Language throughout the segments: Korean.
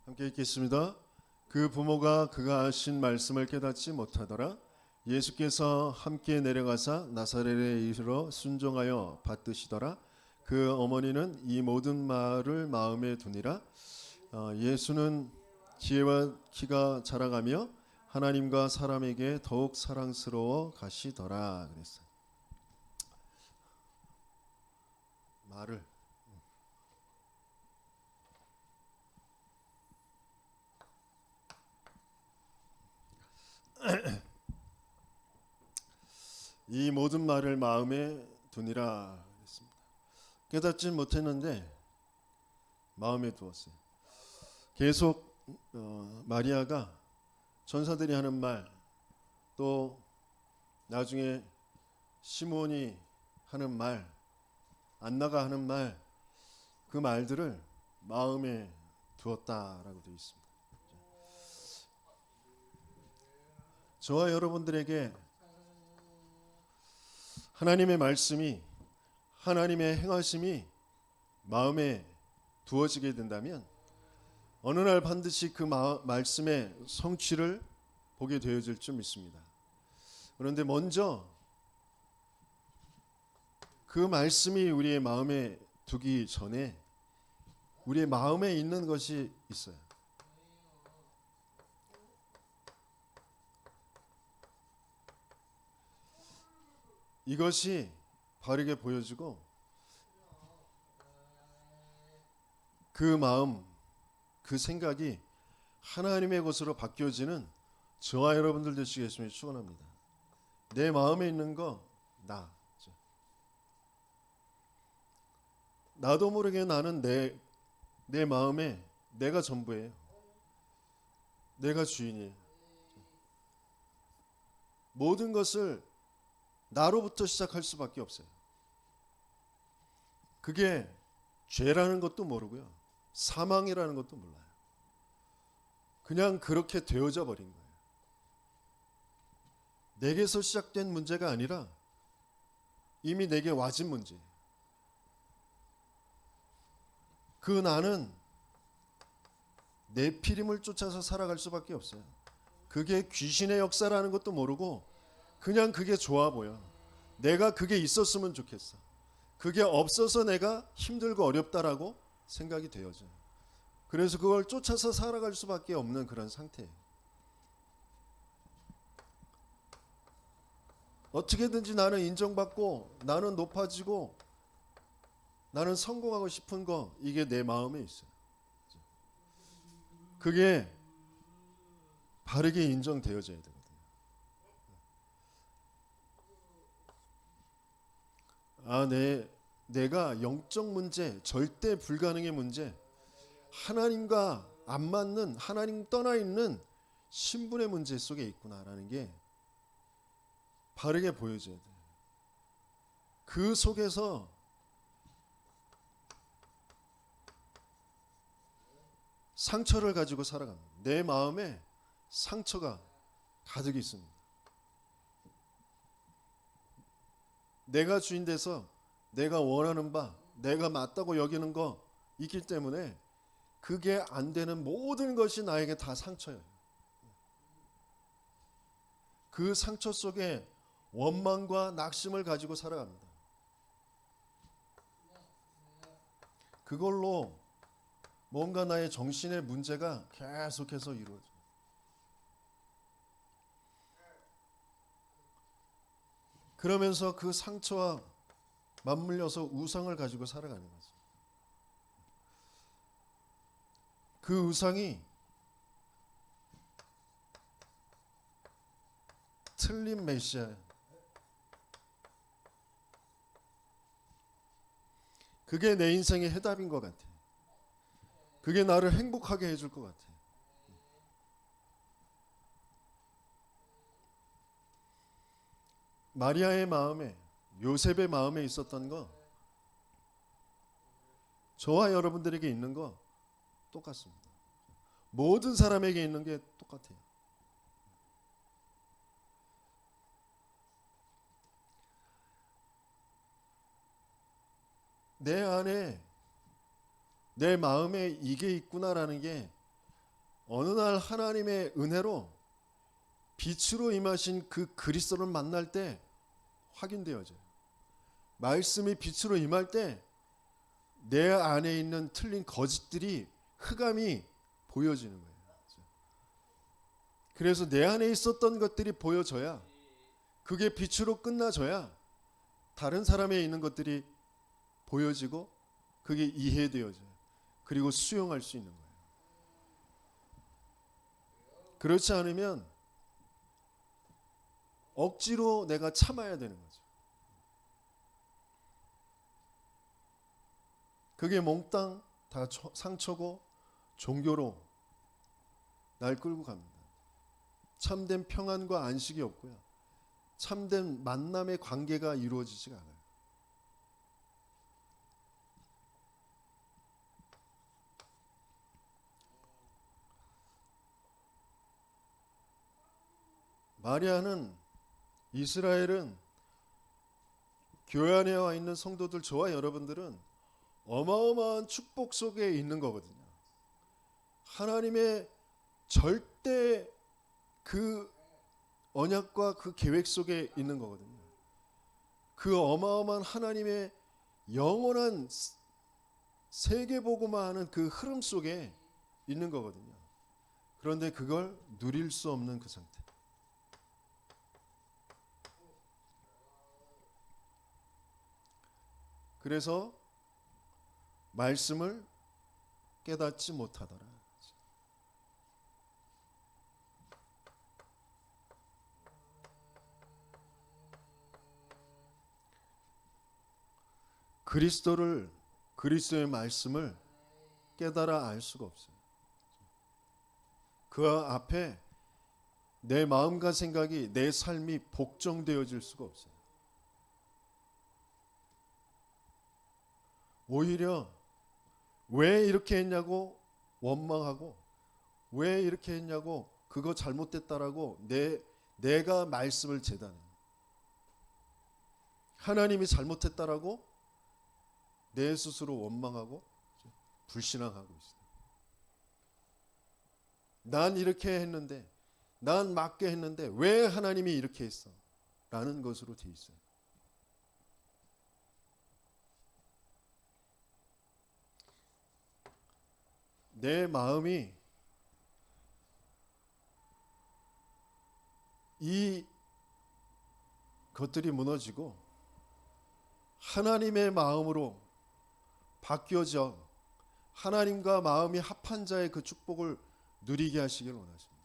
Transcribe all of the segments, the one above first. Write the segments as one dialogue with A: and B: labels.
A: 함께 읽겠습니다. 그 부모가 그가 하신 말씀을 깨닫지 못하더라. 예수께서 함께 내려가사 나사렛에 이르러 순종하여 받드시더라. 그 어머니는 이 모든 말을 마음에 두니라. 예수는 지혜와 키가 자라가며 하나님과 사람에게 더욱 사랑스러워 가시더라 그랬어요. 말을 이 모든 말을 마음에 두니라 그랬습니다. 깨닫지 못했는데 마음에 두었어요. 계속 마리아가 전사들이 하는 말, 또 나중에 시몬이 하는 말, 안나가 하는 말, 그 말들을 마음에 두었다라고 되어 있습니다. 저와 여러분들에게 하나님의 말씀이, 하나님의 행하심이 마음에 두어지게 된다면 어느 날 반드시 그 말씀의 성취를 보게 되어질 줄 믿습니다. 그런데 먼저 그 말씀이 우리의 마음에 두기 전에 우리의 마음에 있는 것이 있어요. 이것이 바르게 보여지고 그 마음, 그 생각이 하나님의 것으로 바뀌어지는 저와 여러분들 되시겠음을 축원합니다. 내 마음에 있는 거 나도 모르게 나는 내 마음에 내가 전부예요. 내가 주인이에요. 모든 것을 나로부터 시작할 수밖에 없어요. 그게 죄라는 것도 모르고요. 사망이라는 것도 몰라요. 그냥 그렇게 되어져 버린 거예요. 내게서 시작된 문제가 아니라 이미 내게 와진 문제예요. 그 나는 내 피림을 쫓아서 살아갈 수밖에 없어요. 그게 귀신의 역사라는 것도 모르고 그냥 그게 좋아 보여. 내가 그게 있었으면 좋겠어. 그게 없어서 내가 힘들고 어렵다라고 생각이 되어져요. 그래서 그걸 쫓아서 살아갈 수밖에 없는 그런 상태예요. 어떻게든지 나는 인정받고 나는 높아지고 나는 성공하고 싶은 거, 이게 내 마음에 있어요. 그게 바르게 인정되어져야 되거든요. 내가 영적 문제, 절대 불가능의 문제, 하나님과 안 맞는, 하나님 떠나 있는 신분의 문제 속에 있구나라는 게 바르게 보여져야 돼요. 그 속에서 상처를 가지고 살아갑니다. 내 마음에 상처가 가득 있습니다. 내가 주인 돼서 내가 원하는 바, 내가 맞다고 여기는 거 있기 때문에 그게 안 되는 모든 것이 나에게 다 상처예요. 그 상처 속에 원망과 낙심을 가지고 살아갑니다. 그걸로 뭔가 나의 정신의 문제가 계속해서 이루어져요. 그러면서 그 상처와 맞물려서 우상을 가지고 살아가는 거죠. 그 우상이 틀린 메시아예요. 그게 내 인생의 해답인 것 같아요. 그게 나를 행복하게 해줄 것 같아요. 마리아의 마음에, 요셉의 마음에 있었던 거, 저와 여러분들에게 있는 거 똑같습니다. 모든 사람에게 있는 게 똑같아요. 내 안에, 내 마음에 이게 있구나라는 게 어느 날 하나님의 은혜로 빛으로 임하신 그 그리스도를 만날 때 확인되어져요. 말씀이 빛으로 임할 때 내 안에 있는 틀린 거짓들이 흑암이 보여지는 거예요. 그래서 내 안에 있었던 것들이 보여져야, 그게 빛으로 끝나져야 다른 사람에 있는 것들이 보여지고 그게 이해되어져요. 그리고 수용할 수 있는 거예요. 그렇지 않으면 억지로 내가 참아야 되는 거죠. 그게 몽땅 다 상처고 종교로 날 끌고 갑니다. 참된 평안과 안식이 없고요. 참된 만남의 관계가 이루어지지가 않아요. 마리아는, 이스라엘은, 교회 안에 와 있는 성도들, 저와 여러분들은 어마어마한 축복 속에 있는 거거든요. 하나님의 절대 그 언약과 그 계획 속에 있는 거거든요. 그 어마어마한 하나님의 영원한 세계복음화하는 그 흐름 속에 있는 거거든요. 그런데 그걸 누릴 수 없는 그 상태. 그래서 말씀을 깨닫지 못하더라. 그리스도의 말씀을 깨달아 알 수가 없어요. 그 앞에 내 마음과 생각이, 내 삶이 복종되어질 수가 없어요. 오히려 왜 이렇게 했냐고 원망하고, 왜 이렇게 했냐고 그거 잘못됐다라고 내가 말씀을 재단해요. 하나님이 잘못했다라고 내 스스로 원망하고 불신앙하고 있어요. 난 이렇게 했는데, 난 맞게 했는데 왜 하나님이 이렇게 했어? 라는 것으로 돼 있어요. 내 마음이 이 것들이 무너지고 하나님의 마음으로 바뀌어져 하나님과 마음이 합한 자의 그 축복을 누리게 하시길 원하십니다.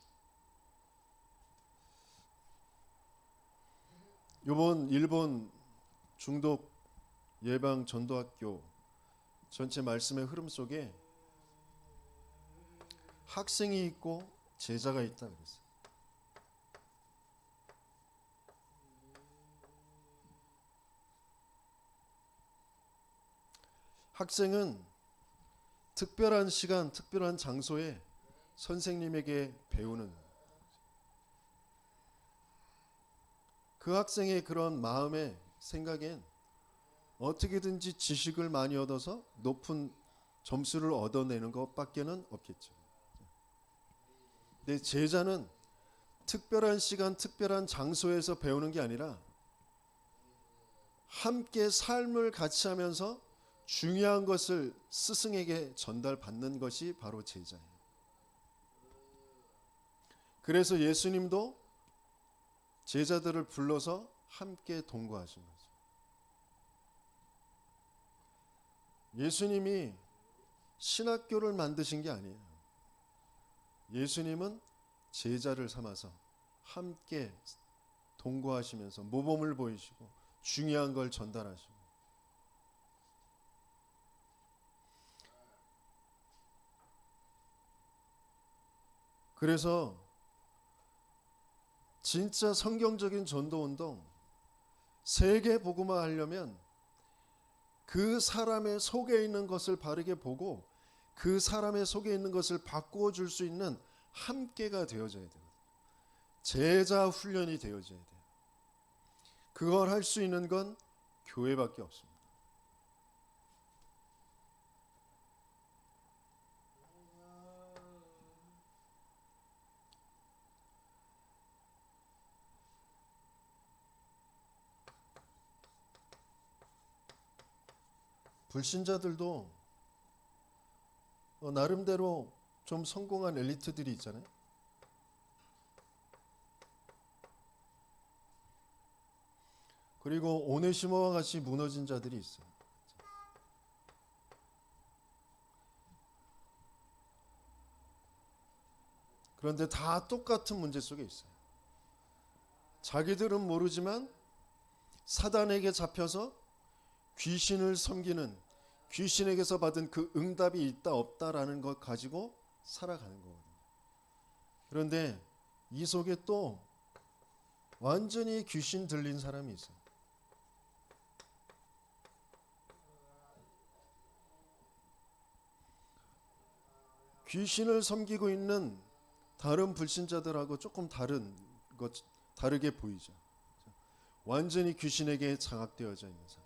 A: 이번 일본 중독 예방 전도학교 전체 말씀의 흐름 속에 학생이 있고 제자가 있다 그랬어요. 학생은 특별한 시간, 특별한 장소에 선생님에게 배우는, 그 학생의 그런 마음의 생각엔 어떻게든지 지식을 많이 얻어서 높은 점수를 얻어내는 것밖에는 없겠죠. 근데 제자는 특별한 시간, 특별한 장소에서 배우는 게 아니라 함께 삶을 같이 하면서 중요한 것을 스승에게 전달받는 것이 바로 제자예요. 그래서 예수님도 제자들을 불러서 함께 동거하신 거죠. 예수님이 신학교를 만드신 게 아니에요. 예수님은 제자를 삼아서 함께 동거하시면서 모범을 보이시고 중요한 걸 전달하시고, 그래서 진짜 성경적인 전도운동, 세계 복음화 하려면 그 사람의 속에 있는 것을 바르게 보고 그 사람의 속에 있는 것을 바꾸어 줄 수 있는 함께가 되어져야 돼요. 제자 훈련이 되어져야 돼요. 그걸 할 수 있는 건 교회밖에 없습니다. 불신자들도 나름대로 좀 성공한 엘리트들이 있잖아요. 그리고 오네시모와 같이 무너진 자들이 있어요. 그런데 다 똑같은 문제 속에 있어요. 자기들은 모르지만 사단에게 잡혀서 귀신을 섬기는, 귀신에게서 받은 그 응답이 있다 없다라는 것 가지고 살아가는 거거든요. 그런데 이 속에 또 완전히 귀신 들린 사람이 있어요. 귀신을 섬기고 있는 다른 불신자들하고 조금 다르게 보이죠. 완전히 귀신에게 장악되어져 있는 사람.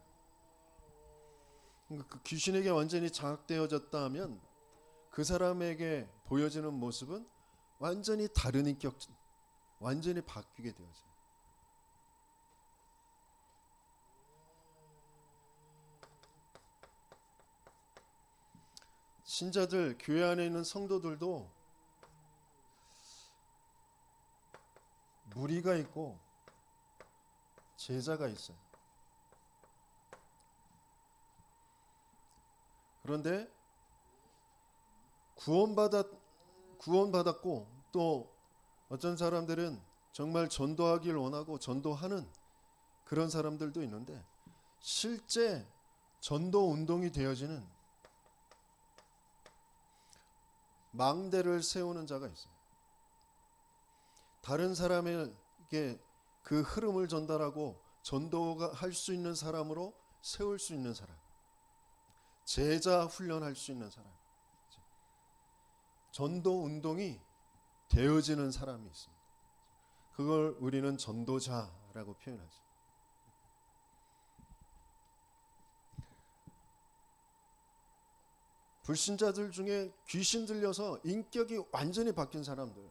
A: 그 귀신에게 완전히 장악되어졌다 하면 그 사람에게 보여지는 모습은 완전히 다른 인격, 완전히 바뀌게 되어져요. 신자들, 교회 안에 있는 성도들도 무리가 있고 제자가 있어요. 그런데 구원받았고 또 어떤 사람들은 정말 전도하길 원하고 전도하는 그런 사람들도 있는데 실제 전도 운동이 되어지는 망대를 세우는 자가 있어요. 다른 사람에게 그 흐름을 전달하고 전도가 할 수 있는 사람으로 세울 수 있는 사람, 제자 훈련할 수 있는 사람, 전도 운동이 되어지는 사람이 있습니다. 그걸 우리는 전도자라고 표현하죠. 불신자들 중에 귀신 들려서 인격이 완전히 바뀐 사람들,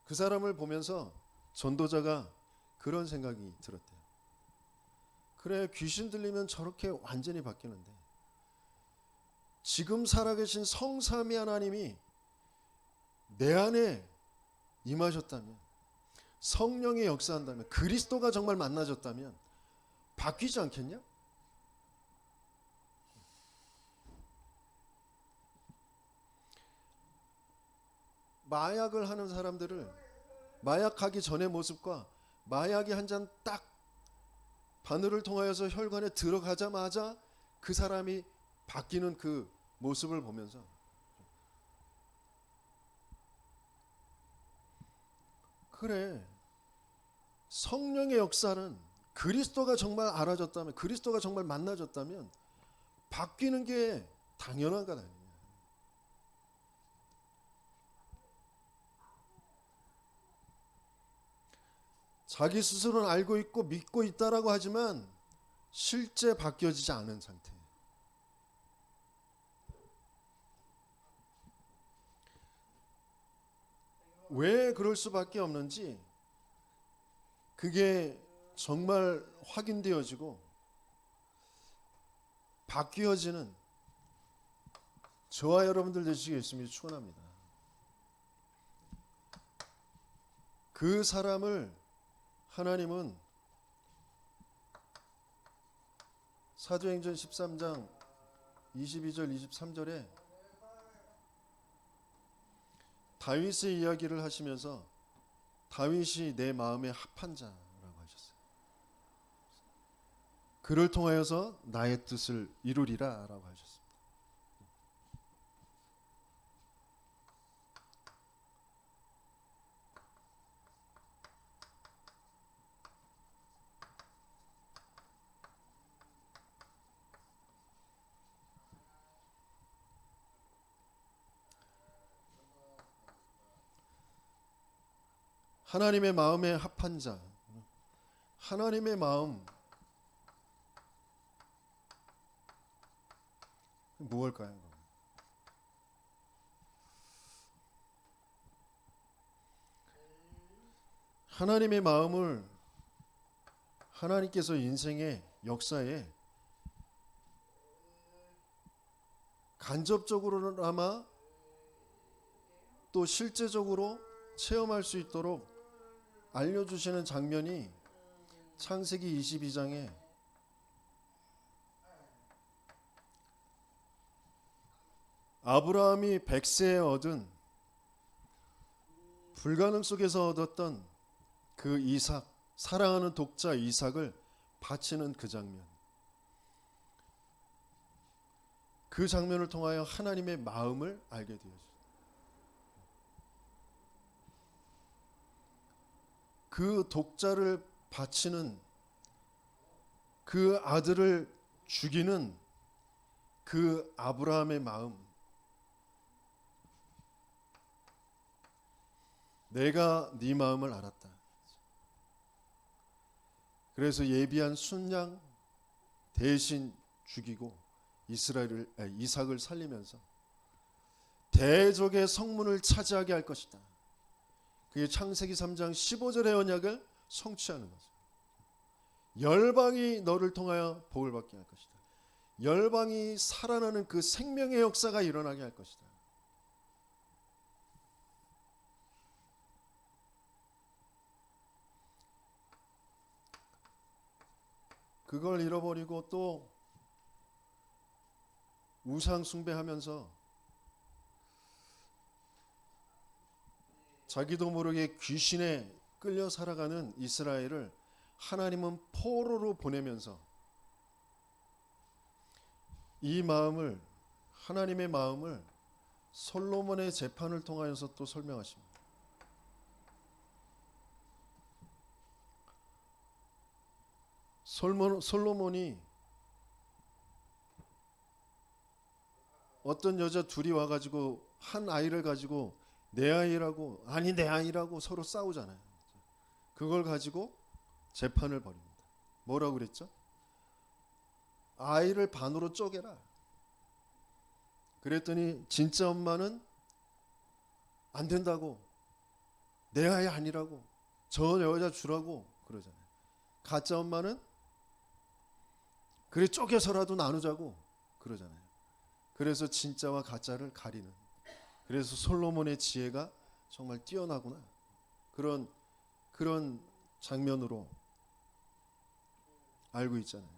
A: 그 사람을 보면서 전도자가 그런 생각이 들었대요. 그래, 귀신 들리면 저렇게 완전히 바뀌는데 지금 살아계신 성삼위 하나님이 내 안에 임하셨다면, 성령이 역사한다면, 그리스도가 정말 만나졌다면 바뀌지 않겠냐? 마약을 하는 사람들을 마약하기 전의 모습과 마약이 한 잔 딱 바늘을 통하여서 혈관에 들어가자마자 그 사람이 바뀌는 그 모습을 보면서 그래, 성령의 역사는 그리스도가 정말 알아졌다면, 그리스도가 정말 만나졌다면 바뀌는 게 당연한 것 아니냐. 자기 스스로는 알고 있고 믿고 있다라고 하지만 실제 바뀌어지지 않은 상태. 왜 그럴 수밖에 없는지 그게 정말 확인되어지고 바뀌어지는 저와 여러분들 되시길 예수님이 축원합니다. 그 사람을 하나님은 사도행전 13장 22절 23절에 다윗의 이야기를 하시면서 다윗이 내 마음에 합한 자라고 하셨어요. 그를 통하여서 나의 뜻을 이루리라 라고 하셨습니다. 하나님의 마음에 합한 자, 하나님의 마음 무엇일까요? 하나님의 마음을 하나님께서 인생의 역사에 간접적으로나마 또 실제적으로 체험할 수 있도록 알려주시는 장면이 창세기 22장에 아브라함이 100세에 얻은 불가능 속에서 얻었던 그 이삭, 사랑하는 독자 이삭을 바치는 그 장면, 그 장면을 통하여 하나님의 마음을 알게 되었습니다. 그 독자를 바치는, 그 아들을 죽이는 그 아브라함의 마음, 내가 네 마음을 알았다. 그래서 예비한 순양 대신 죽이고 이삭을 살리면서 대적의 성문을 차지하게 할 것이다. 그게 창세기 3장 15절의 언약을 성취하는 거죠. 열방이 너를 통하여 복을 받게 할 것이다. 열방이 살아나는 그 생명의 역사가 일어나게 할 것이다. 그걸 잃어버리고 또 우상 숭배하면서 자기도 모르게 귀신에 끌려 살아가는 이스라엘을 하나님은 포로로 보내면서 이 마음을, 하나님의 마음을 솔로몬의 재판을 통하여서 또 설명하십니다. 솔로몬이 어떤 여자 둘이 와가지고 한 아이를 가지고 내 아이라고, 아니 내 아이라고 서로 싸우잖아요. 그걸 가지고 재판을 벌입니다. 뭐라고 그랬죠? 아이를 반으로 쪼개라. 그랬더니 진짜 엄마는 안 된다고, 내 아이 아니라고, 저 여자 주라고 그러잖아요. 가짜 엄마는 그래 쪼개서라도 나누자고 그러잖아요. 그래서 진짜와 가짜를 가리는, 그래서 솔로몬의 지혜가 정말 뛰어나구나, 그런 장면으로 알고 있잖아요.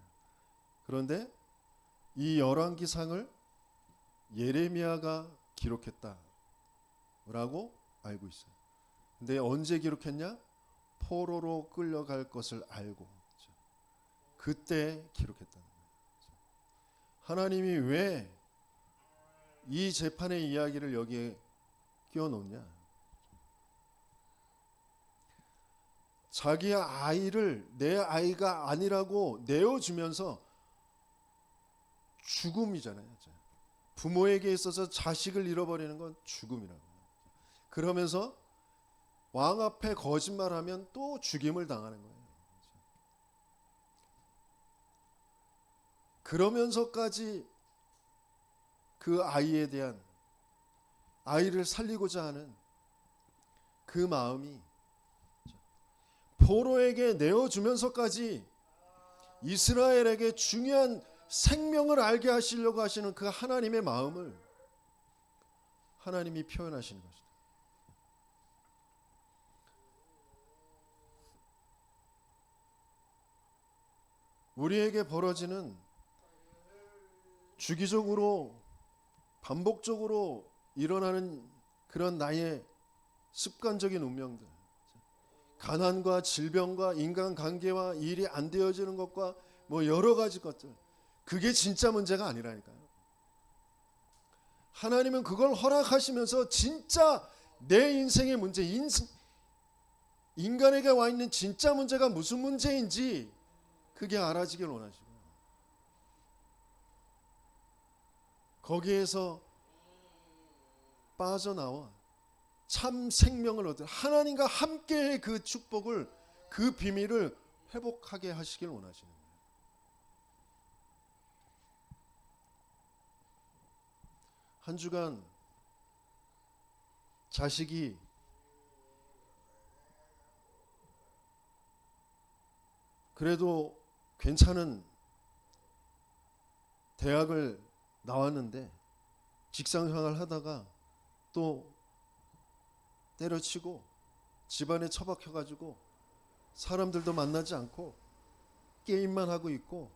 A: 그런데 이 열왕기상을 예레미야가 기록했다라고 알고 있어요. 근데 언제 기록했냐? 포로로 끌려갈 것을 알고 그때 기록했다는 거예요. 하나님이 왜 이 재판의 이야기를 여기에 끼워 놓냐? 자기 아이를 내 아이가 아니라고 내어주면서 죽음이잖아요. 부모에게 있어서 자식을 잃어버리는 건 죽음이라고. 그러면서 왕 앞에 거짓말하면 또 죽임을 당하는 거예요. 그러면서까지 그 아이에 대한, 아이를 살리고자 하는 그 마음이, 포로에게 내어주면서까지 이스라엘에게 중요한 생명을 알게 하시려고 하시는 그 하나님의 마음을 하나님이 표현하시는 것이다. 우리에게 벌어지는 주기적으로 반복적으로 일어나는 그런 나의 습관적인 운명들, 가난과 질병과 인간관계와 일이 안 되어지는 것과 뭐 여러 가지 것들, 그게 진짜 문제가 아니라니까요. 하나님은 그걸 허락하시면서 진짜 내 인생의 문제, 인간에게 와 있는 진짜 문제가 무슨 문제인지 그게 알아지길 원하시고, 거기에서 빠져나와 참 생명을 얻을, 하나님과 함께의 그 축복을, 그 비밀을 회복하게 하시길 원하시는 거예요. 한 주간 자식이 그래도 괜찮은 대학을 나왔는데 직장 생활 하다가 또 때려치고 집안에 처박혀가지고 사람들도 만나지 않고 게임만 하고 있고,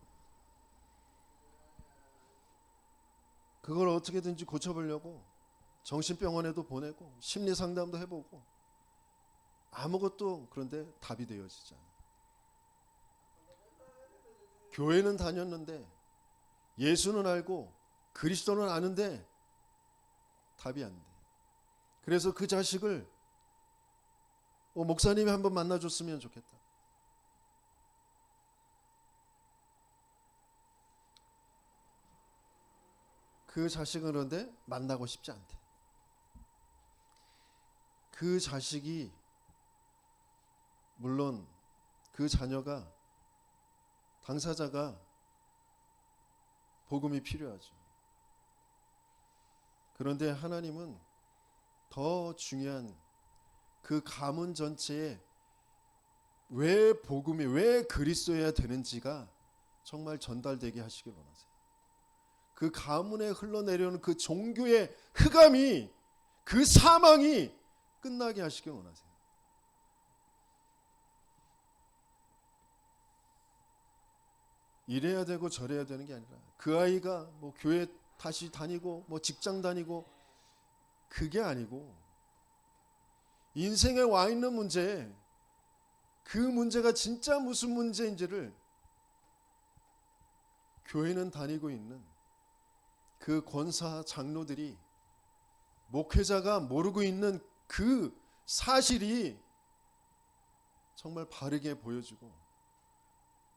A: 그걸 어떻게든지 고쳐보려고 정신병원에도 보내고 심리상담도 해보고 아무것도 그런데 답이 되어지지 않아요. 교회는 다녔는데 예수는 알고 그리스도는 아는데 답이 안 돼. 그래서 그 자식을 목사님이 한번 만나줬으면 좋겠다. 그 자식은 그런데 만나고 싶지 않대. 그 자식이, 물론 그 자녀가, 당사자가 복음이 필요하죠. 그런데 하나님은 더 중요한 그 가문 전체에 왜 복음이, 왜 그리스도여야 되는지가 정말 전달되게 하시길 원하세요. 그 가문에 흘러내려오는 그 종교의 흑암이, 그 사망이 끝나게 하시길 원하세요. 이래야 되고 저래야 되는 게 아니라 그 아이가 뭐 교회 다시 다니고 뭐 직장 다니고 그게 아니고, 인생에 와 있는 문제, 그 문제가 진짜 무슨 문제인지를 교회는 다니고 있는 그 권사 장로들이, 목회자가 모르고 있는 그 사실이 정말 바르게 보여주고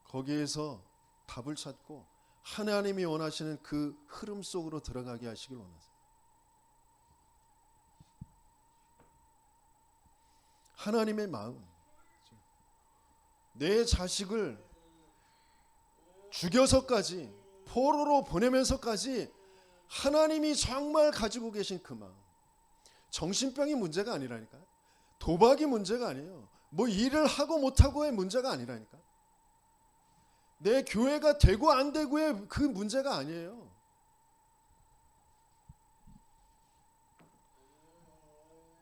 A: 거기에서 답을 찾고 하나님이 원하시는 그 흐름 속으로 들어가게 하시길 원하세요. 하나님의 마음, 내 자식을 죽여서까지, 포로로 보내면서까지 하나님이 정말 가지고 계신 그 마음. 정신병이 문제가 아니라니까. 도박이 문제가 아니에요. 뭐 일을 하고 못하고의 문제가 아니라니까. 내 교회가 되고 안 되고의 그 문제가 아니에요.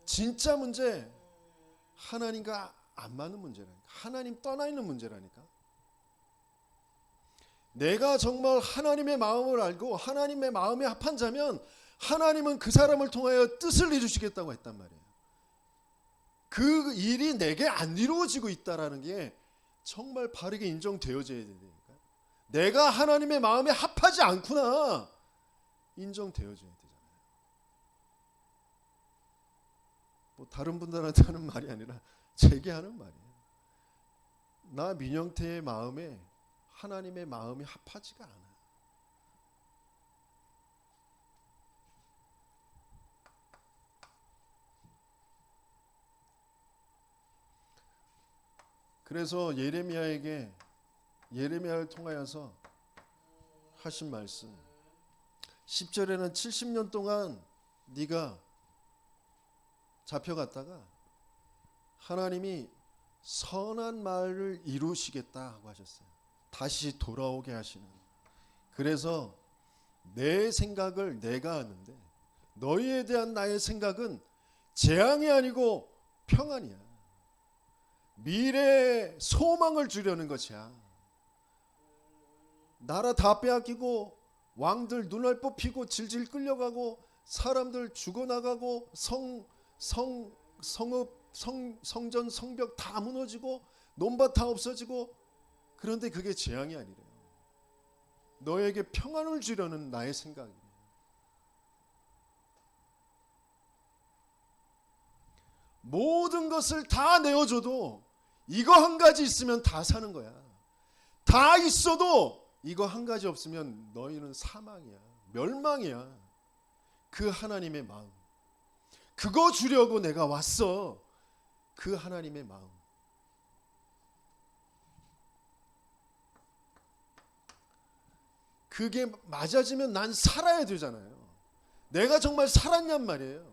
A: 진짜 문제, 하나님과 안 맞는 문제라니까. 하나님 떠나 있는 문제라니까. 내가 정말 하나님의 마음을 알고 하나님의 마음에 합한 자면 하나님은 그 사람을 통하여 뜻을 이루시겠다고 했단 말이에요. 그 일이 내게 안 이루어지고 있다라는 게 정말 바르게 인정되어져야 되니까. 내가 하나님의 마음에 합하지 않구나, 인정되어져야 되잖아요. 뭐 다른 분들한테 하는 말이 아니라 제게 하는 말이에요. 나 민영태의 마음에 하나님의 마음이 합하지가 않아. 그래서 예레미야를 통하여서 하신 말씀, 10절에는 70년 동안 네가 잡혀갔다가 하나님이 선한 말을 이루시겠다고 하셨어요. 다시 돌아오게 하시는. 그래서 내 생각을 내가 아는데 너희에 대한 나의 생각은 재앙이 아니고 평안이야. 미래의 소망을 주려는 것이야. 나라 다 빼앗기고 왕들 눈알 뽑히고 질질 끌려가고 사람들 죽어나가고 성전 성벽 다 무너지고 논밭 다 없어지고, 그런데 그게 재앙이 아니래요. 너에게 평안을 주려는 나의 생각이에요. 모든 것을 다 내어줘도 이거 한 가지 있으면 다 사는 거야. 다 있어도 이거 한 가지 없으면 너희는 사망이야, 멸망이야. 그 하나님의 마음, 그거 주려고 내가 왔어. 그 하나님의 마음. 그게 맞아지면 난 살아야 되잖아요. 내가 정말 살았냔 말이에요.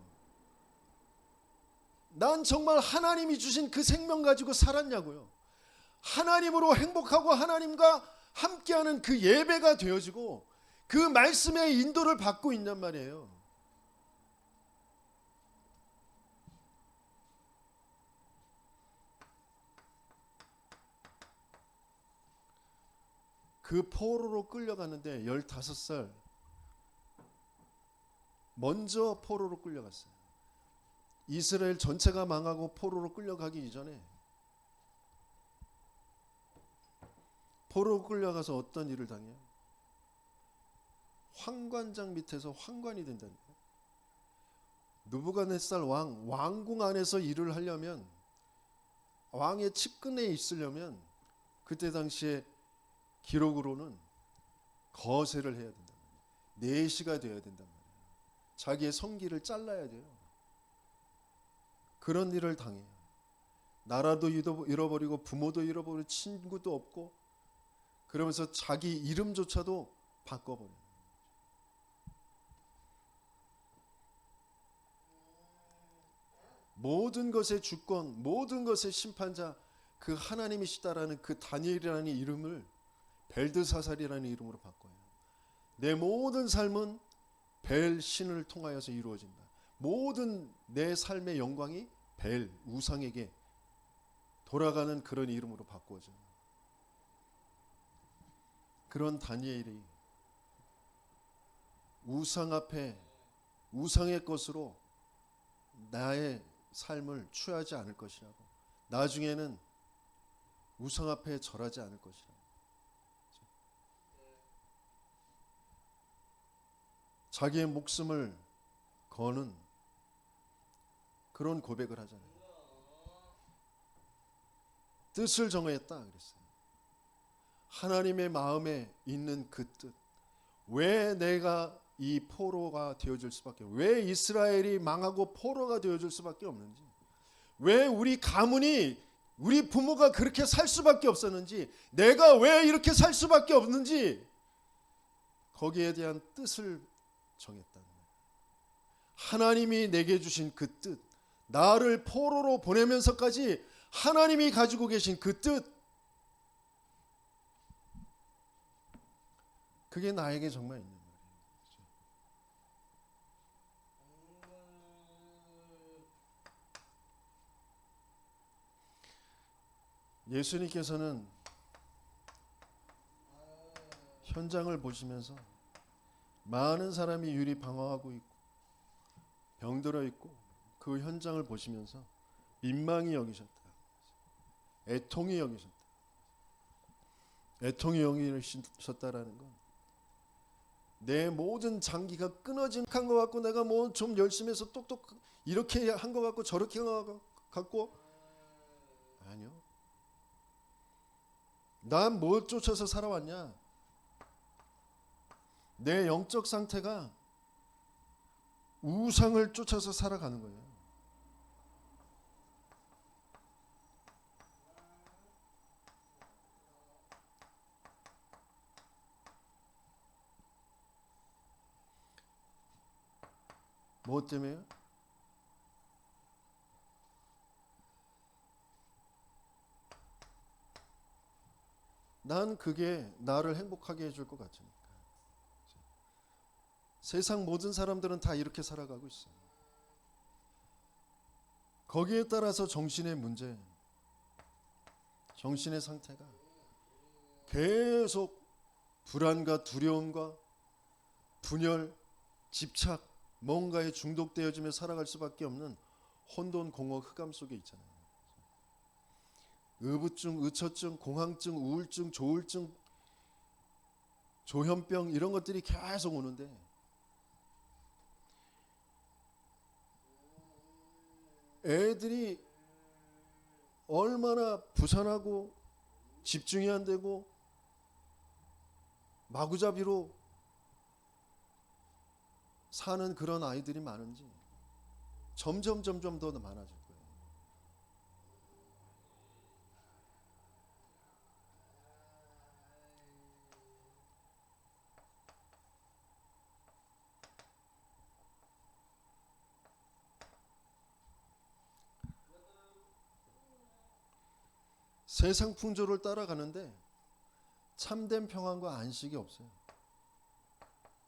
A: 난 정말 하나님이 주신 그 생명 가지고 살았냐고요. 하나님으로 행복하고 하나님과 함께하는 그 예배가 되어지고 그 말씀의 인도를 받고 있냔 말이에요. 그 포로로 끌려가는데 15살 먼저 포로로 끌려갔어요. 이스라엘 전체가 망하고 포로로 끌려가기 이전에 포로로 끌려가서 어떤 일을 당해요? 황관장 밑에서 황관이 된다는 거예요. 느부갓네살 왕궁 안에서 일을 하려면, 왕의 측근에 있으려면 그때 당시에 기록으로는 거세를 해야 된다. 내시가 되어야 된단 말이에요. 자기의 성기를 잘라야 돼요. 그런 일을 당해요. 나라도 잃어버리고 부모도 잃어버리고 친구도 없고, 그러면서 자기 이름조차도 바꿔버려요. 모든 것의 주권, 모든 것의 심판자, 그 하나님이시다라는 그 다니엘이라는 이름을 벨드사살이라는 이름으로 바꿔요. 내 모든 삶은 벨 신을 통하여서 이루어진다. 모든 내 삶의 영광이 벨 우상에게 돌아가는 그런 이름으로 바꾸어져요. 그런 다니엘이 우상 앞에 우상의 것으로 나의 삶을 취하지 않을 것이라고, 나중에는 우상 앞에 절하지 않을 것이라고, 자기의 목숨을 거는 그런 고백을 하잖아요. 뜻을 정했다 그랬어요. 하나님의 마음에 있는 그 뜻. 왜 내가 이 포로가 되어줄 수밖에, 왜 이스라엘이 망하고 포로가 되어줄 수밖에 없는지, 왜 우리 가문이, 우리 부모가 그렇게 살 수밖에 없었는지, 내가 왜 이렇게 살 수밖에 없는지, 거기에 대한 뜻을 정했다는 거예요. 하나님이 내게 주신 그 뜻, 나를 포로로 보내면서까지 하나님이 가지고 계신 그 뜻, 그게 나에게 정말 있는 말이에요. 예수님께서는 현장을 보시면서 많은 사람이 유리방황하고 있고 병들어 있고 그 현장을 보시면서 민망히 여기셨다. 애통히 여기셨다. 애통히 여기셨다라는 건 내 모든 장기가 끊어진 것 같고, 내가 뭐 좀 열심히 해서 똑똑 이렇게 한 것 같고 저렇게 한 것 같고, 아니요. 난 뭘 쫓아서 살아왔냐? 내 영적 상태가 우상을 쫓아서 살아가는 거예요. 뭐 때문에요? 난 그게 나를 행복하게 해줄 것 같으니까. 세상 모든 사람들은 다 이렇게 살아가고 있어요. 거기에 따라서 정신의 문제, 정신의 상태가 계속 불안과 두려움과 분열, 집착, 뭔가에 중독되어지며 살아갈 수밖에 없는 혼돈, 공허, 흑암 속에 있잖아요. 의부증, 의처증, 공황증, 우울증, 조울증, 조현병 이런 것들이 계속 오는데, 애들이 얼마나 부산하고 집중이 안 되고 마구잡이로 사는 그런 아이들이 많은지 점점 더 많아질 거예요. 세상 풍조를 따라가는데 참된 평안과 안식이 없어요.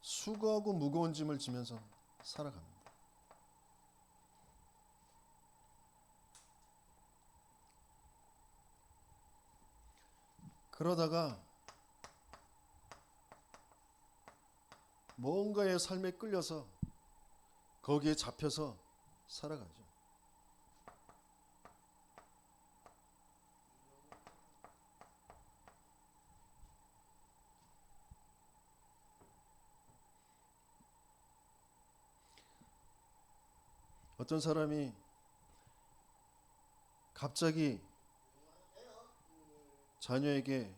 A: 수고하고 무거운 짐을 지면서 살아갑니다. 그러다가 뭔가의 삶에 끌려서 거기에 잡혀서 살아가죠. 어떤 사람이 갑자기 자녀에게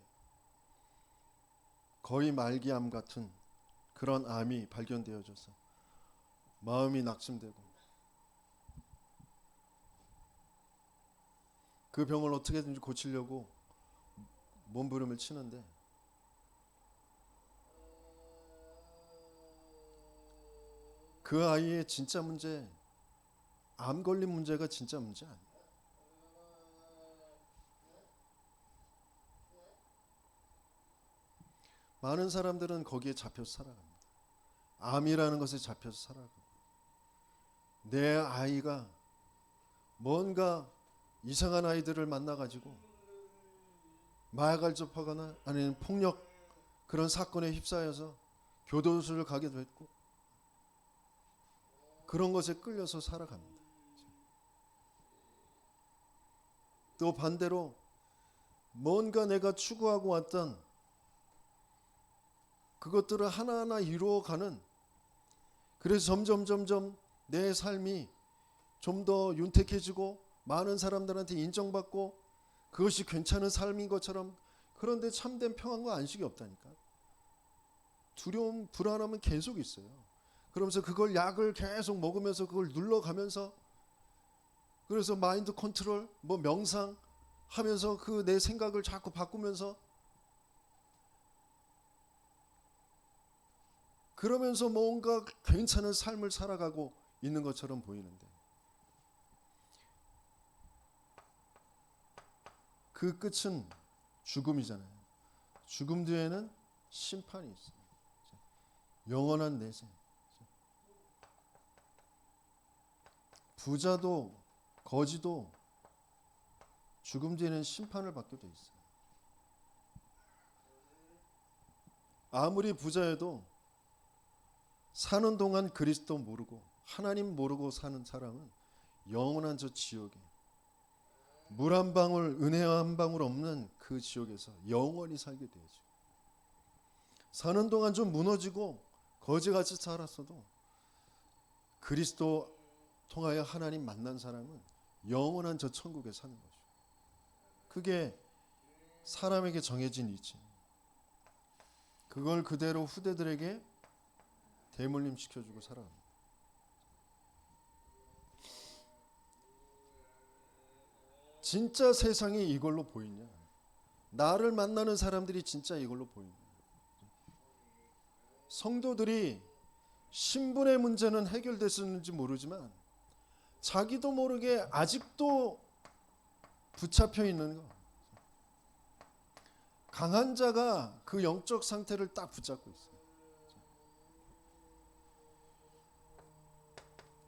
A: 거의 말기암 같은 그런 암이 발견되어져서 마음이 낙심되고 그 병을 어떻게든지 고치려고 몸부림을 치는데 그 아이의 진짜 문제, 암 걸린 문제가 진짜 문제 아니에요. 많은 사람들은 거기에 잡혀서 살아갑니다. 암이라는 것에 잡혀서 살아가고 내 아이가 뭔가 이상한 아이들을 만나가지고 마약을 접하거나 아니면 폭력 그런 사건에 휩싸여서 교도소를 가기도 했고 그런 것에 끌려서 살아갑니다. 또 반대로 뭔가 내가 추구하고 왔던 그것들을 하나하나 이루어가는 그래서 점점 내 삶이 좀 더 윤택해지고 많은 사람들한테 인정받고 그것이 괜찮은 삶인 것처럼 그런데 참된 평안과 안식이 없다니까. 두려움, 불안함은 계속 있어요. 그러면서 그걸 약을 계속 먹으면서 그걸 눌러가면서 그래서 마인드 컨트롤, 뭐 명상 하면서 그 내 생각을 자꾸 바꾸면서 그러면서 뭔가 괜찮은 삶을 살아가고 있는 것처럼 보이는데 그 끝은 죽음이잖아요. 죽음 뒤에는 심판이 있어요. 영원한 내생. 부자도 거지도 죽음 뒤에는 심판을 받게 돼 있어요. 아무리 부자여도 사는 동안 그리스도 모르고 하나님 모르고 사는 사람은 영원한 저 지옥에 물 한 방울 은혜 한 방울 없는 그 지옥에서 영원히 살게 되죠. 사는 동안 좀 무너지고 거지같이 살았어도 그리스도 통하여 하나님 만난 사람은 영원한 저 천국에 사는 거죠. 그게 사람에게 정해진 이치. 그걸 그대로 후대들에게 대물림 시켜주고 살아갑니다. 진짜 세상이 이걸로 보이냐? 나를 만나는 사람들이 진짜 이걸로 보이냐? 성도들이 신분의 문제는 해결됐었는지 모르지만 자기도 모르게 아직도 붙잡혀 있는 거. 강한 자가 그 영적 상태를 딱 붙잡고 있어요.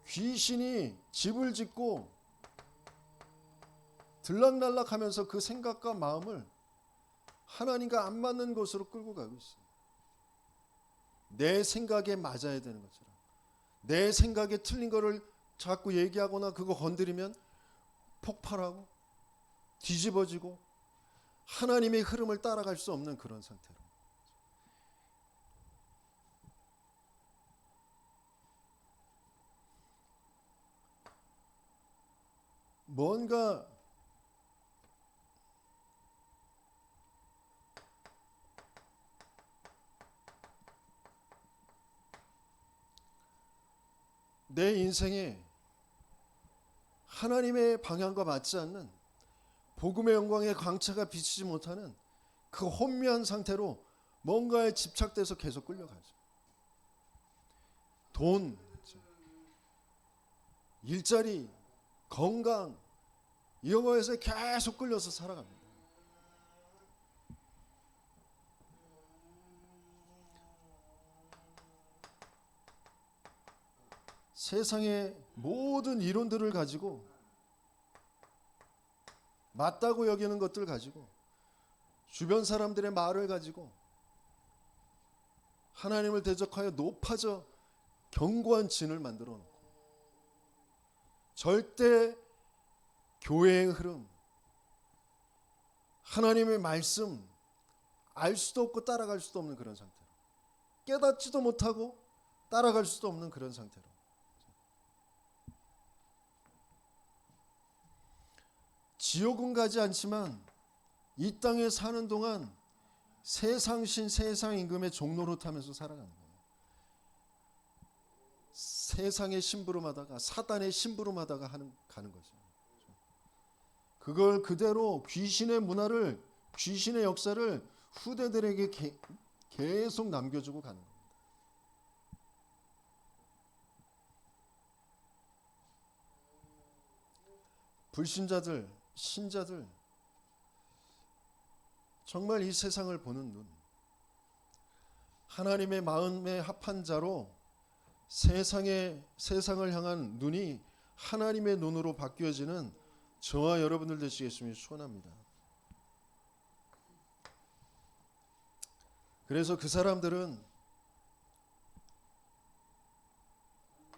A: 귀신이 집을 짓고 들락날락하면서 그 생각과 마음을 하나님과 안 맞는 곳으로 끌고 가고 있어요. 내 생각에 맞아야 되는 것처럼 내 생각에 틀린 거를 자꾸 얘기하거나 그거 건드리면 폭발하고 뒤집어지고 하나님의 흐름을 따라갈 수 없는 그런 상태로 뭔가 내 인생에 하나님의 방향과 맞지 않는 복음의 영광의 광채가 비치지 못하는 그 혼미한 상태로 뭔가에 집착돼서 계속 끌려가죠. 돈, 일자리, 건강 이런 거에서 계속 끌려서 살아갑니다. 세상의 모든 이론들을 가지고 맞다고 여기는 것들 가지고 주변 사람들의 말을 가지고 하나님을 대적하여 높아져 견고한 진을 만들어 놓고 절대 교회의 흐름, 하나님의 말씀 알 수도 없고 따라갈 수도 없는 그런 상태로, 깨닫지도 못하고 따라갈 수도 없는 그런 상태로, 지옥은 가지 않지만 이 땅에 사는 동안 세상신 세상 임금의 종로로 타면서 살아가는 거예요. 세상의 심부름하다가 사단의 심부름하다가 가는 거죠. 그걸 그대로 귀신의 문화를, 귀신의 역사를 후대들에게 계속 남겨주고 가는 겁니다. 불신자들, 신자들, 정말 이 세상을 보는 눈, 하나님의 마음에 합한 자로 세상을 향한 눈이 하나님의 눈으로 바뀌어지는 저와 여러분들 되시겠으면 소원합니다. 그래서 그 사람들은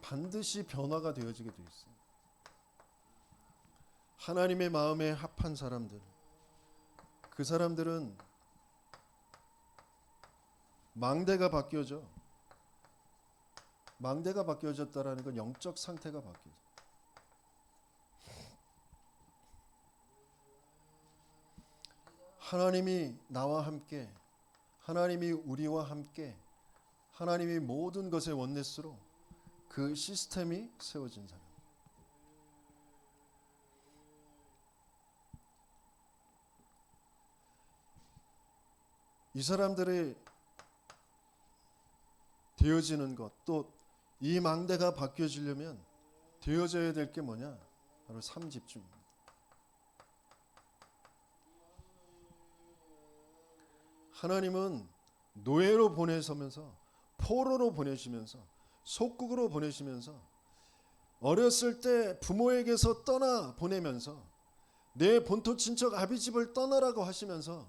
A: 반드시 변화가 되어지게 되어 있어요. 하나님의 마음에 합한 사람들, 그 사람들은 망대가 바뀌어져. 망대가 바뀌어졌다라는 건 영적 상태가 바뀌어져. 하나님이 나와 함께, 하나님이 우리와 함께, 하나님이 모든 것의 원네스로 그 시스템이 세워진 사람. 이 사람들의 되어지는 것, 또 이 망대가 바뀌어지려면 되어져야 될 게 뭐냐? 바로 삼집중입니다. 하나님은 노예로 보내서면서, 포로로 보내시면서, 속국으로 보내시면서, 어렸을 때 부모에게서 떠나 보내면서 내 본토 친척 아비집을 떠나라고 하시면서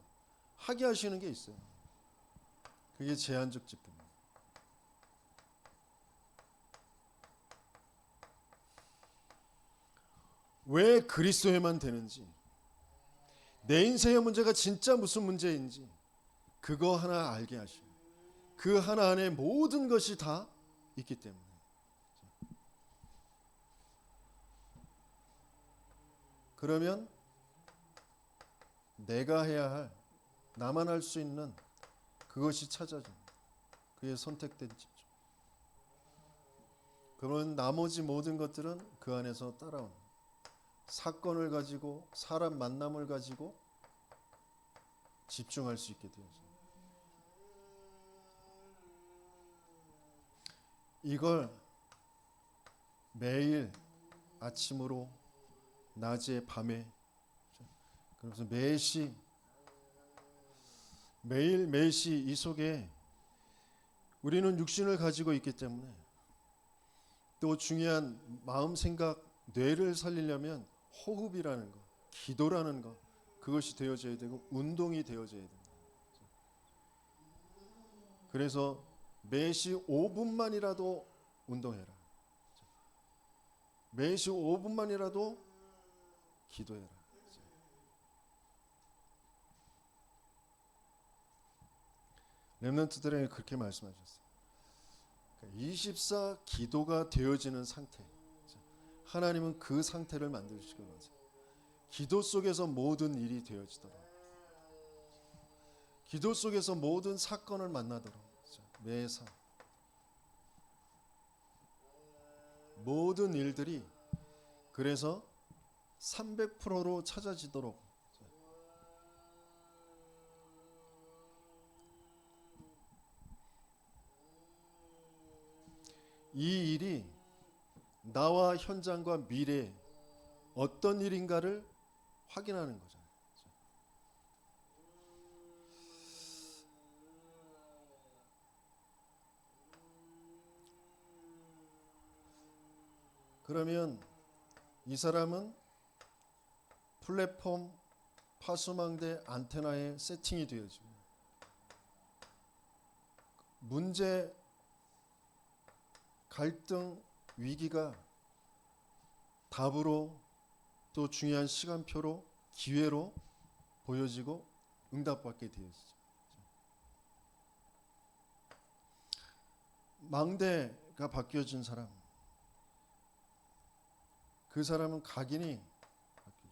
A: 하게 하시는 게 있어요. 그게 제한적 집부입니다. 왜 그리스도에만 되는지, 내 인생의 문제가 진짜 무슨 문제인지 그거 하나 알게 하시고, 그 하나 안에 모든 것이 다 있기 때문에. 그러면 내가 해야 할, 나만 할 수 있는 그것이 찾아집니다. 그의 선택된 집중. 그러면 나머지 모든 것들은 그 안에서 따라옵니다. 사건을 가지고, 사람 만남을 가지고 집중할 수 있게 되어져요. 이걸 매일 아침으로, 낮에, 밤에, 그래서 매일매시 이 속에 우리는 육신을 가지고 있기 때문에, 또 중요한 마음, 생각, 뇌를 살리려면 호흡이라는 것, 기도라는 것, 그것이 되어져야 되고 운동이 되어져야 됩니다. 그래서 매시 5분만이라도 운동해라. 매시 5분만이라도 기도해라. 렘넌트들에게 그렇게 말씀하셨어요. 24 기도가 되어지는 상태. 하나님은 그 상태를 만드시고 가세요. 기도 속에서 모든 일이 되어지도록, 기도 속에서 모든 사건을 만나도록, 매사 모든 일들이 그래서 300%로 찾아지도록, 이 일이 나와 현장과 미래에 어떤 일인가를 확인하는 거잖아요. 그러면 이 사람은 플랫폼, 파수망대, 안테나에 세팅이 되어지고, 문제, 갈등, 위기가 답으로 또 중요한 시간표로 기회로 보여지고 응답받게 되어지죠. 망대가 바뀌어진 사람, 그 사람은 각인이 바뀌죠.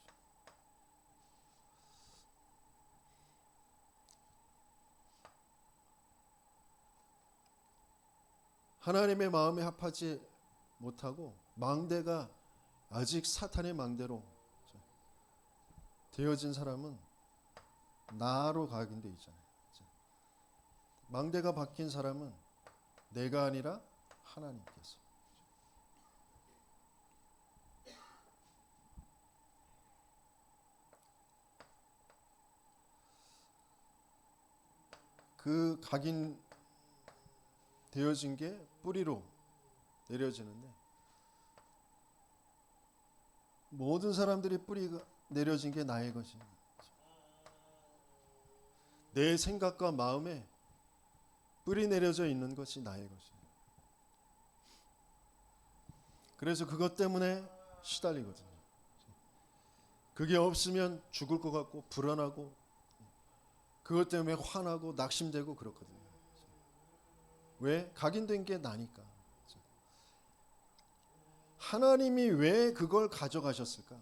A: 하나님의 마음에 합하지 못하고 망대가 아직 사탄의 망대로 되어진 사람은 나로 각인되어 있잖아요. 망대가 바뀐 사람은 내가 아니라 하나님께서. 그 각인 되어진 게 뿌리로 내려지는데, 모든 사람들이 뿌리가 내려진 게 나의 것입니다. 내 생각과 마음에 뿌리 내려져 있는 것이 나의 것이에요. 그래서 그것 때문에 시달리거든요. 그게 없으면 죽을 것 같고 불안하고, 그것 때문에 화나고 낙심되고 그렇거든요. 왜? 각인된 게 나니까. 하나님이 왜 그걸 가져가셨을까?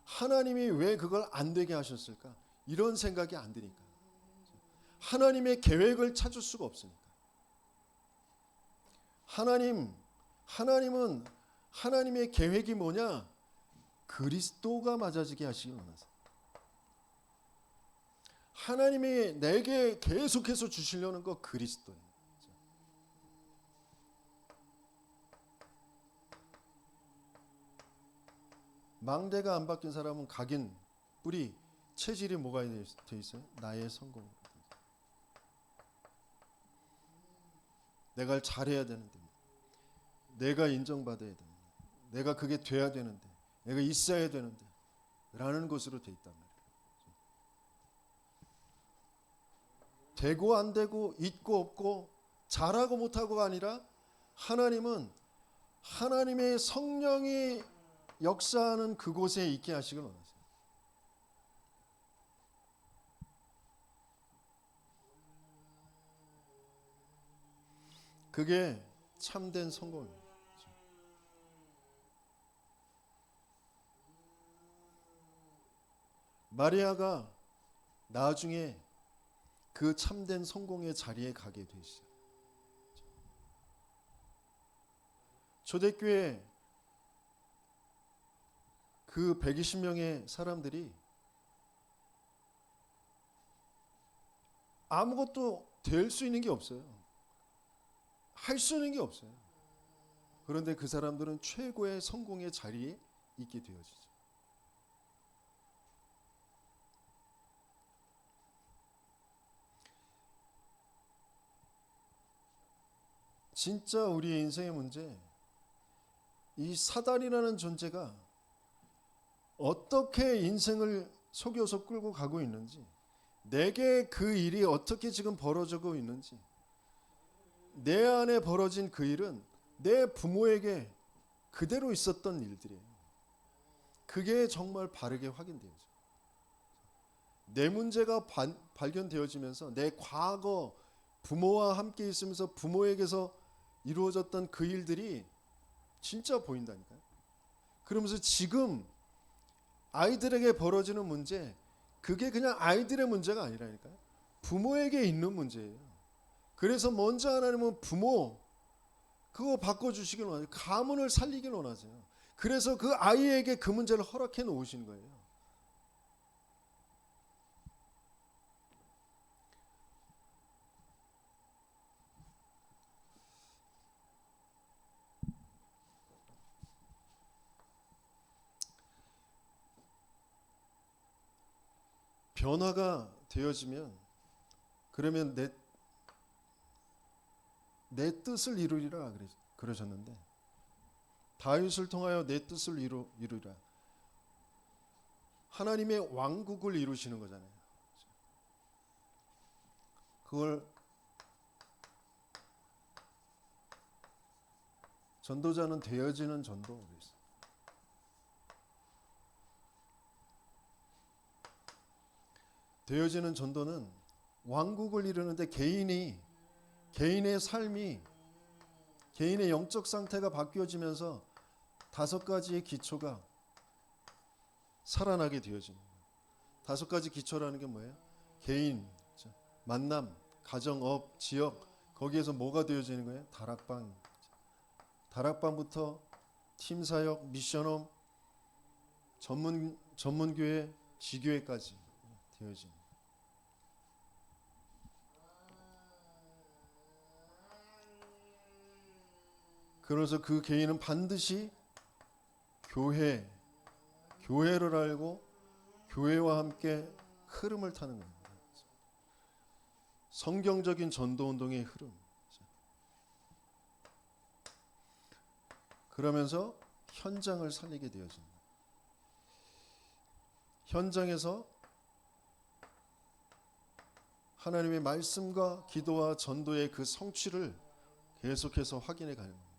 A: 하나님이 왜 그걸 안 되게 하셨을까? 이런 생각이 안 드니까. 하나님의 계획을 찾을 수가 없으니까. 하나님은 하나님의 계획이 뭐냐? 그리스도가 맞아지게 하시길 원하세요. 하나님이 내게 계속해서 주시려는 거 그리스도예요. 망대가 안 바뀐 사람은 각인, 뿌리, 체질이 뭐가 돼 있어요? 나의 성공. 내가 잘해야 되는데, 내가 인정받아야 되는데, 내가 그게 돼야 되는데, 내가 있어야 되는데 라는 것으로 돼 있단 말이에요. 되고 안 되고, 있고 없고, 잘하고 못하고가 아니라 하나님은 하나님의 성령이 역사하는 그곳에 있게 하시길 원하세요. 그게 참된 성공입니다. 마리아가 나중에 그 참된 성공의 자리에 가게 되시죠. 초대교회 그 120명의 사람들이 아무것도 될 수 있는 게 없어요. 할 수 있는 게 없어요. 그런데 그 사람들은 최고의 성공의 자리에 있게 되어지죠. 진짜 우리의 인생의 문제, 이 사단이라는 존재가 어떻게 인생을 속여서 끌고 가고 있는지, 내게 그 일이 어떻게 지금 벌어지고 있는지, 내 안에 벌어진 그 일은 내 부모에게 그대로 있었던 일들이에요. 그게 정말 바르게 확인되어져. 내 문제가 발견되어지면서 내 과거 부모와 함께 있으면서 부모에게서 이루어졌던 그 일들이 진짜 보인다니까요. 그러면서 지금 아이들에게 벌어지는 문제, 그게 그냥 아이들의 문제가 아니라니까요. 부모에게 있는 문제예요. 그래서 먼저 하나님은 부모 그거 바꿔주시길 원하세요. 가문을 살리길 원하세요. 그래서 그 아이에게 그 문제를 허락해 놓으신 거예요. 변화가 되어지면, 그러면 내 뜻을 이루리라 그러셨는데, 다윗을 통하여 내 뜻을 이루리라. 하나님의 왕국을 이루시는 거잖아요. 그걸 전도자는 되어지는 전도. 되어지는 전도는 왕국을 이루는데 개인의 삶이, 개인의 영적 상태가 바뀌어지면서 5가지의 기초가 살아나게 되어지는 거예요. 5가지 기초라는 게 뭐예요? 개인, 만남, 가정, 업, 지역, 거기에서 뭐가 되어지는 거예요? 다락방부터 팀사역, 미션홈, 전문교회, 지교회까지 되어지는 거예요. 그래서 그 개인은 반드시 교회를 알고 교회와 함께 흐름을 타는 겁니다. 성경적인 전도운동의 흐름. 그러면서 현장을 살리게 되어집니다. 현장에서 하나님의 말씀과 기도와 전도의 그 성취를 계속해서 확인해 가는 겁니다.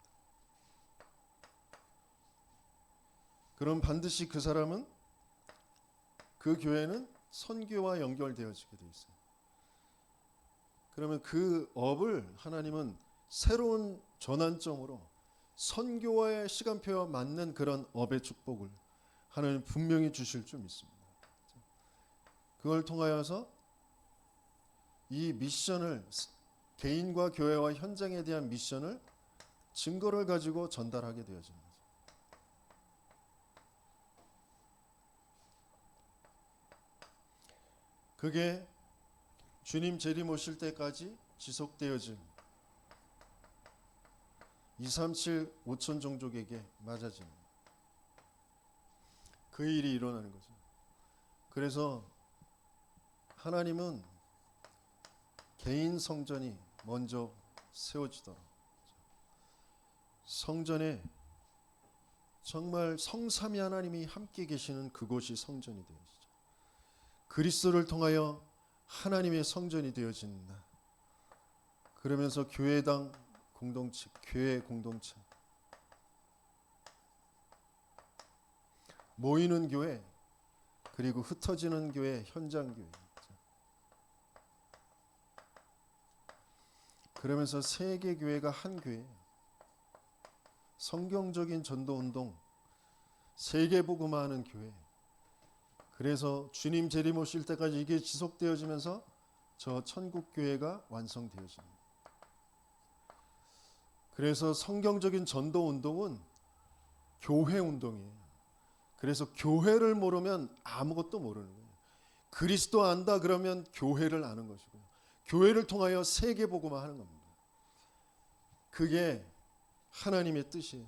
A: 그럼 반드시 그 사람은, 그 교회는 선교와 연결되어지게 되어 있어요. 그러면 그 업을 하나님은 새로운 전환점으로 선교와의 시간표와 맞는 그런 업의 축복을 하나님 분명히 주실 줄 믿습니다. 그걸 통하여서 이 미션을, 개인과 교회와 현장에 대한 미션을 증거를 가지고 전달하게 되어집니다. 그게 주님 재림 오실 때까지 지속되어진 237 5천 종족에게 맞아지는 그 일이 일어나는 거죠. 그래서 하나님은 개인 성전이 먼저 세워지도록, 성전에 정말 성삼위 하나님이 함께 계시는 그곳이 성전이 되어지죠. 그리스도를 통하여 하나님의 성전이 되어진다. 그러면서 교회당 공동체, 교회 공동체, 모이는 교회, 그리고 흩어지는 교회, 현장 교회. 그러면서 세계 교회가 한 교회, 성경적인 전도 운동, 세계 복음화하는 교회. 그래서 주님 재림 오실 때까지 이게 지속되어지면서 저 천국 교회가 완성되어집니다. 그래서 성경적인 전도 운동은 교회 운동이에요. 그래서 교회를 모르면 아무것도 모르는 거예요. 그리스도 안다 그러면 교회를 아는 것이고요. 교회를 통하여 세계 복음화하는 겁니다. 그게 하나님의 뜻이에요.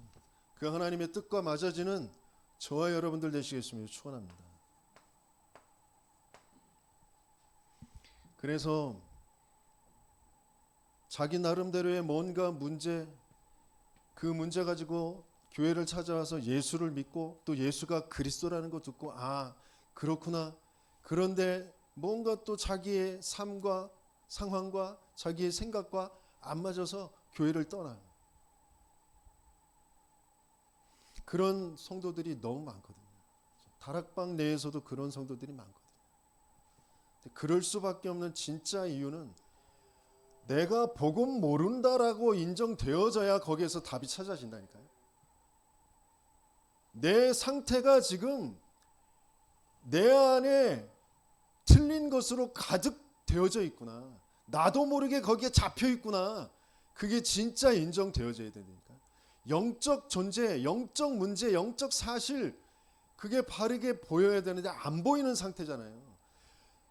A: 그 하나님의 뜻과 맞아지는 저와 여러분들 되시겠음을 축원합니다. 그래서 자기 나름대로의 뭔가 문제, 그 문제 가지고 교회를 찾아와서 예수를 믿고 또 예수가 그리스도라는 거 듣고, 아 그렇구나. 그런데 뭔가 또 자기의 삶과 상황과 자기의 생각과 안 맞아서 교회를 떠나요. 그런 성도들이 너무 많거든요. 다락방 내에서도 그런 성도들이 많거든요. 그럴 수밖에 없는 진짜 이유는 내가 복음 모른다라고 인정되어져야 거기에서 답이 찾아진다니까요. 내 상태가 지금 내 안에 틀린 것으로 가득 되어져 있구나. 나도 모르게 거기에 잡혀 있구나. 그게 진짜 인정되어져야 되니까. 영적 존재, 영적 문제, 영적 사실, 그게 바르게 보여야 되는데 안 보이는 상태잖아요.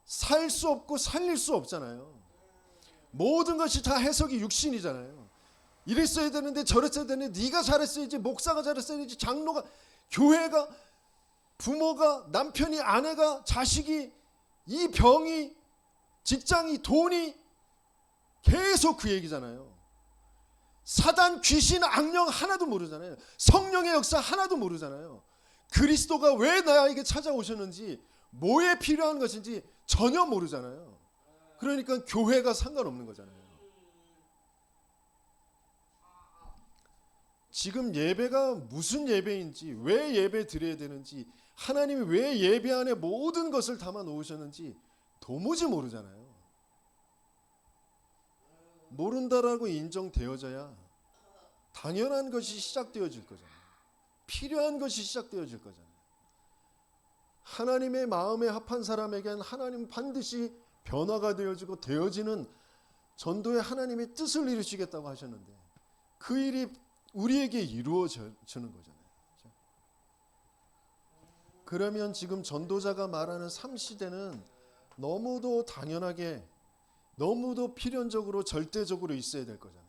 A: 살 수 없고 살릴 수 없잖아요. 모든 것이 다 해석이 육신이잖아요. 이랬어야 되는데 저랬어야 되는데, 네가 잘했어야지, 목사가 잘했어야지, 장로가, 교회가, 부모가, 남편이, 아내가, 자식이, 이 병이, 직장이, 돈이, 계속 그 얘기잖아요. 사단, 귀신, 악령 하나도 모르잖아요. 성령의 역사 하나도 모르잖아요. 그리스도가 왜 나에게 찾아오셨는지, 뭐에 필요한 것인지 전혀 모르잖아요. 그러니까 교회가 상관없는 거잖아요. 지금 예배가 무슨 예배인지, 왜 예배 드려야 되는지, 하나님이 왜 예배 안에 모든 것을 담아 놓으셨는지 도무지 모르잖아요. 모른다라고 인정되어져야 당연한 것이 시작되어질 거잖아요. 필요한 것이 시작되어질 거잖아요. 하나님의 마음에 합한 사람에겐 하나님 반드시 변화가 되어지는 전도에 하나님의 뜻을 이루시겠다고 하셨는데 그 일이 우리에게 이루어지는 거잖아요. 그러면 지금 전도자가 말하는 삼시대는 너무도 당연하게, 너무도 필연적으로 절대적으로 있어야 될 거잖아요.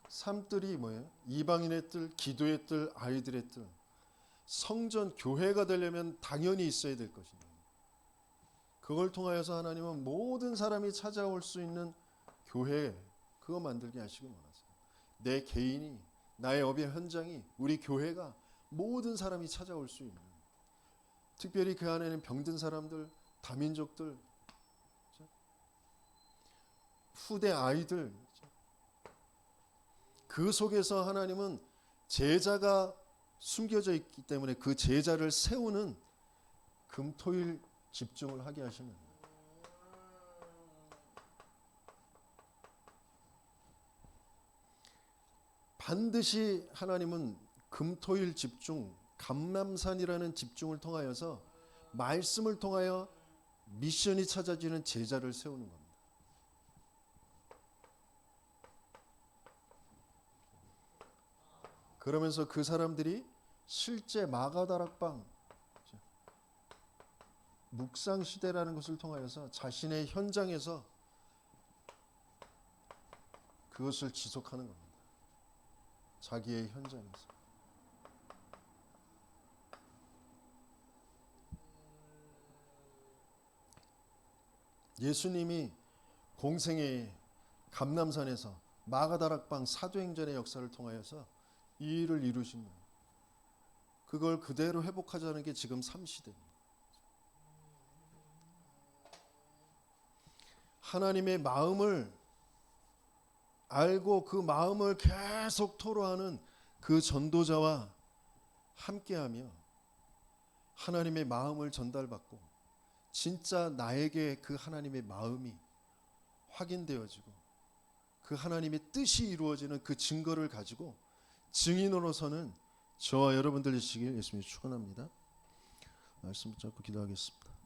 A: 삶들이 뭐예요? 이방인의 뜰, 기도의 뜰, 아이들의 뜰, 성전, 교회가 되려면 당연히 있어야 될 것입니다. 그걸 통하여서 하나님은 모든 사람이 찾아올 수 있는 교회, 그거 만들게 하시기 원하세요. 내 개인이, 나의 업의 현장이, 우리 교회가 모든 사람이 찾아올 수 있는, 특별히 그 안에는 병든 사람들, 다민족들, 후대 아이들, 그 속에서 하나님은 제자가 숨겨져 있기 때문에 그 제자를 세우는 금토일 집중을 하게 하시는 거예요. 반드시 하나님은 금토일 집중, 감람산이라는 집중을 통하여서 말씀을 통하여 미션이 찾아지는 제자를 세우는 겁니다. 그러면서 그 사람들이 실제 마가다락방 묵상 시대라는 것을 통하여서 자신의 현장에서 그것을 지속하는 겁니다. 자기의 현장에서. 예수님이 공생의 감람산에서 마가다락방 사도행전의 역사를 통하여서 이 일을 이루신 거예요. 그걸 그대로 회복하자는 게 지금 삼시대입니다. 하나님의 마음을 알고 그 마음을 계속 토로하는 그 전도자와 함께하며 하나님의 마음을 전달받고 진짜 나에게 그 하나님의 마음이 확인되어지고 그 하나님의 뜻이 이루어지는 그 증거를 가지고 증인으로서는 저와 여러분들 되시길 예수님이 축원합니다. 말씀 붙잡고 기도하겠습니다.